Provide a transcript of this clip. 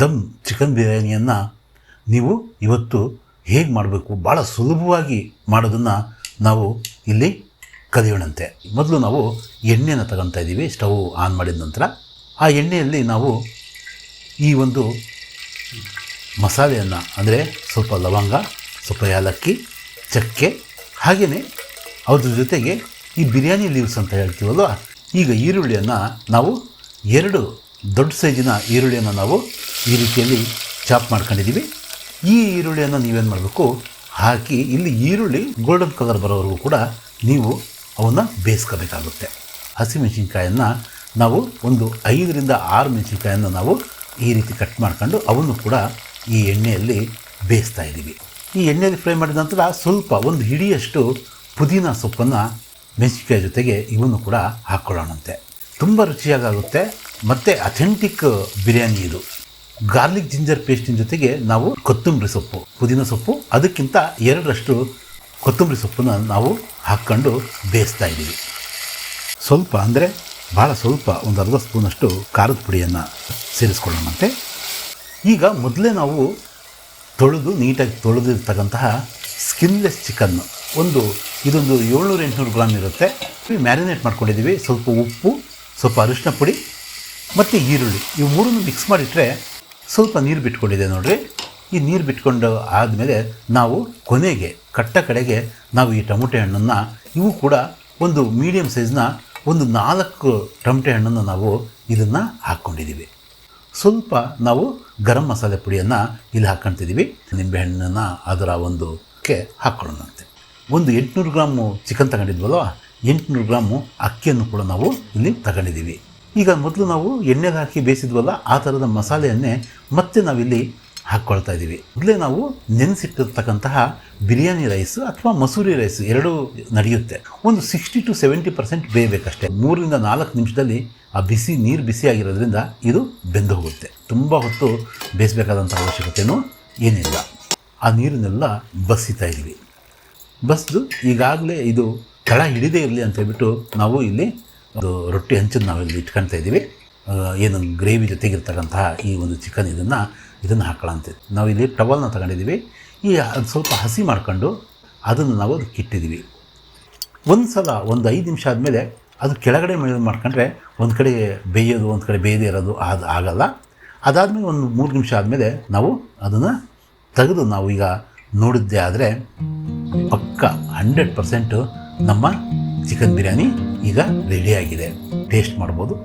ದಮ್ chicken ಬಿರಿಯಾನಿಯನ್ನು ನೀವು ಇವತ್ತು ಹೇಗೆ ಮಾಡಬೇಕು, ಭಾಳ ಸುಲಭವಾಗಿ ಮಾಡೋದನ್ನು ನಾವು ಇಲ್ಲಿ ಕಲಿಯೋಣಂತೆ. ಮೊದಲು ನಾವು ಎಣ್ಣೆನ ತಗೊತಾ ಇದ್ದೀವಿ. ಸ್ಟವ್ ಆನ್ ಮಾಡಿದ ನಂತರ ಆ ಎಣ್ಣೆಯಲ್ಲಿ ನಾವು ಈ ಒಂದು ಮಸಾಲೆಯನ್ನು, ಅಂದರೆ ಸ್ವಲ್ಪ ಲವಂಗ, ಸ್ವಲ್ಪ ಏಲಕ್ಕಿ, ಚಕ್ಕೆ, ಹಾಗೆಯೇ ಅದ್ರ ಜೊತೆಗೆ ಈ ಬಿರಿಯಾನಿ ಲೀವ್ಸ್ ಅಂತ ಹೇಳ್ತೀವಲ್ವ, ಈಗ ಈರುಳ್ಳಿಯನ್ನು ನಾವು 2 ದೊಡ್ಡ ಸೈಜಿನ ಈರುಳ್ಳಿಯನ್ನು ನಾವು ಈ ರೀತಿಯಲ್ಲಿ ಚಾಪ್ ಮಾಡ್ಕೊಂಡಿದ್ದೀವಿ. ಈ ಈರುಳ್ಳಿಯನ್ನು ನೀವೇನು ಮಾಡಬೇಕು, ಹಾಕಿ ಇಲ್ಲಿ ಈರುಳ್ಳಿ ಗೋಲ್ಡನ್ ಕಲರ್ ಬರೋವರೆಗೂ ಕೂಡ ನೀವು ಅವನ್ನು ಬೇಯಿಸ್ಕೋಬೇಕಾಗುತ್ತೆ. ಹಸಿಮೆಣಸಿನ್ಕಾಯನ್ನು ನಾವು ಒಂದು 5ರಿಂದ 6 ಮೆಣಸಿನ್ಕಾಯನ್ನು ನಾವು ಈ ರೀತಿ ಕಟ್ ಮಾಡ್ಕೊಂಡು ಅವನ್ನು ಕೂಡ ಈ ಎಣ್ಣೆಯಲ್ಲಿ ಬೇಯಿಸ್ತಾ ಇದ್ದೀವಿ. ಈ ಎಣ್ಣೆಯಲ್ಲಿ ಫ್ರೈ ಮಾಡಿದ ನಂತರ ಸ್ವಲ್ಪ ಒಂದು ಹಿಡಿಯಷ್ಟು ಪುದೀನ ಸೊಪ್ಪನ್ನು ಮೆಣಸಿನ್ಕಾಯಿ ಜೊತೆಗೆ ಇವನ್ನು ಕೂಡ ಹಾಕ್ಕೊಳ್ಳೋಣಂತೆ. ತುಂಬ ರುಚಿಯಾಗುತ್ತೆ ಮತ್ತು ಅಥೆಂಟಿಕ್ ಬಿರಿಯಾನಿ ಇದು. ಗಾರ್ಲಿಕ್ ಜಿಂಜರ್ ಪೇಸ್ಟಿನ ಜೊತೆಗೆ ನಾವು ಕೊತ್ತಂಬರಿ ಸೊಪ್ಪು, ಪುದೀನ ಸೊಪ್ಪು, ಅದಕ್ಕಿಂತ 2ರಷ್ಟು ಕೊತ್ತಂಬರಿ ಸೊಪ್ಪನ್ನು ನಾವು ಹಾಕ್ಕೊಂಡು ಬೇಯಿಸ್ತಾ ಇದ್ದೀವಿ. ಸ್ವಲ್ಪ ಅಂದರೆ ಭಾಳ ಸ್ವಲ್ಪ, ಒಂದು ಅರ್ಧ ಸ್ಪೂನಷ್ಟು ಖಾರದ ಪುಡಿಯನ್ನು ಸೇರಿಸ್ಕೊಳ್ಳೋಣಂತೆ. ಈಗ ಮೊದಲೇ ನಾವು ನೀಟಾಗಿ ತೊಳೆದಿರ್ತಕ್ಕಂತಹ ಸ್ಕಿನ್ಲೆಸ್ ಚಿಕನ್ನು ಇದೊಂದು 700-800 ಗ್ರಾಮ್ ಇರುತ್ತೆ. ಮ್ಯಾರಿನೇಟ್ ಮಾಡ್ಕೊಂಡಿದ್ದೀವಿ. ಸ್ವಲ್ಪ ಉಪ್ಪು, ಸ್ವಲ್ಪ ಅರಿಶಿನ ಪುಡಿ ಮತ್ತು ಈರುಳ್ಳಿ, ಇವು ಮೂರನ್ನು ಮಿಕ್ಸ್ ಮಾಡಿಟ್ರೆ ಸ್ವಲ್ಪ ನೀರು ಬಿಟ್ಕೊಂಡಿದೆ ನೋಡಿರಿ. ಈ ನೀರು ಬಿಟ್ಕೊಂಡು ಆದಮೇಲೆ ನಾವು ಕೊನೆಗೆ ಕಡೆಗೆ ನಾವು ಈ ಟೊಮೊಟೊ ಹಣ್ಣನ್ನು, ಇವು ಕೂಡ ಒಂದು ಮೀಡಿಯಮ್ ಸೈಜ್ನ ಒಂದು 4 ಟೊಮೊಟೊ ಹಣ್ಣನ್ನು ನಾವು ಇದನ್ನು ಹಾಕ್ಕೊಂಡಿದ್ದೀವಿ. ಸ್ವಲ್ಪ ನಾವು ಗರಂ ಮಸಾಲೆ ಪುಡಿಯನ್ನು ಇಲ್ಲಿ ಹಾಕ್ಕೊತಿದ್ದೀವಿ. ನಿಂಬೆಹಣ್ಣನ್ನು ಅದರ ಒಂದಕ್ಕೆ ಹಾಕ್ಕೊಳ್ಳೋಣಂತೆ. ಒಂದು 800 ಗ್ರಾಮು ಚಿಕನ್ ತಗೊಂಡಿದ್ವಲ್ವ, 800 ಗ್ರಾಮು ಅಕ್ಕಿಯನ್ನು ಕೂಡ ನಾವು ಇಲ್ಲಿ ತಗೊಂಡಿದ್ದೀವಿ. ಈಗ ಮೊದಲು ನಾವು ಎಣ್ಣೆಗೆ ಹಾಕಿ ಬೇಯಿಸಿದ್ವಲ್ಲ, ಆ ಥರದ ಮಸಾಲೆಯನ್ನೇ ಮತ್ತೆ ನಾವಿಲ್ಲಿ ಹಾಕ್ಕೊಳ್ತಾ ಇದ್ದೀವಿ. ಮೊದಲೇ ನಾವು ನೆನೆಸಿಟ್ಟಿರ್ತಕ್ಕಂತಹ ಬಿರಿಯಾನಿ ರೈಸ್ ಅಥವಾ ಮಸೂರಿ ರೈಸ್ ಎರಡೂ ನಡೆಯುತ್ತೆ. ಒಂದು 60 to 70% ಬೇಯಬೇಕಷ್ಟೇ. 3ರಿಂದ 4 ನಿಮಿಷದಲ್ಲಿ ಆ ನೀರು ಬಿಸಿಯಾಗಿರೋದ್ರಿಂದ ಇದು ಬೆಂದು ಹೋಗುತ್ತೆ. ತುಂಬ ಹೊತ್ತು ಬೇಯಿಸಬೇಕಾದಂಥ ಅವಶ್ಯಕತೆಯೂ ಏನಿಲ್ಲ. ಆ ನೀರನ್ನೆಲ್ಲ ಬಸಿತಾ ಇದ್ದೀವಿ. ಬಸ್ದು ಈಗಾಗಲೇ ಇದು ತಳ ಹಿಡಿದೇ ಇರಲಿ ಅಂತ ಹೇಳ್ಬಿಟ್ಟು ನಾವು ಇಲ್ಲಿ ಒಂದು ರೊಟ್ಟಿ ಹಂಚನ್ನು ನಾವಿಲ್ಲಿ ಇಟ್ಕೊಳ್ತಾ ಇದ್ದೀವಿ. ಏನು ಗ್ರೇವಿ ಜೊತೆಗಿರ್ತಕ್ಕಂತಹ ಈ ಒಂದು ಚಿಕನ್ ಇದನ್ನು ಹಾಕೊಳ್ಳಂತೀವಿ. ನಾವು ಇಲ್ಲಿ ಟವಲ್ನ ತಗೊಂಡಿದ್ದೀವಿ. ಅದು ಸ್ವಲ್ಪ ಹಸಿ ಮಾಡ್ಕೊಂಡು ಅದನ್ನು ನಾವು ಅದಕ್ಕೆ ಇಟ್ಟಿದ್ದೀವಿ. ಒಂದು ಸಲ ಒಂದು 5 ನಿಮಿಷ ಆದಮೇಲೆ ಅದು ಕೆಳಗಡೆ ಮಾಡ್ಕೊಂಡ್ರೆ ಒಂದು ಕಡೆ ಬೇಯೋದು, ಒಂದು ಕಡೆ ಬೇಯದೇ ಇರೋದು ಅದು ಆಗಲ್ಲ. ಅದಾದಮೇಲೆ ಒಂದು 3 ನಿಮಿಷ ಆದಮೇಲೆ ನಾವು ಅದನ್ನು ತೆಗೆದು ನಾವು ಈಗ ನೋಡಿದ್ದೆ ಆದರೆ ಪಕ್ಕ 100% ನಮ್ಮ ಚಿಕನ್ ಬಿರಿಯಾನಿ ಈಗ ರೆಡಿಯಾಗಿದೆ. ಟೇಸ್ಟ್ ಮಾಡ್ಬೋದು.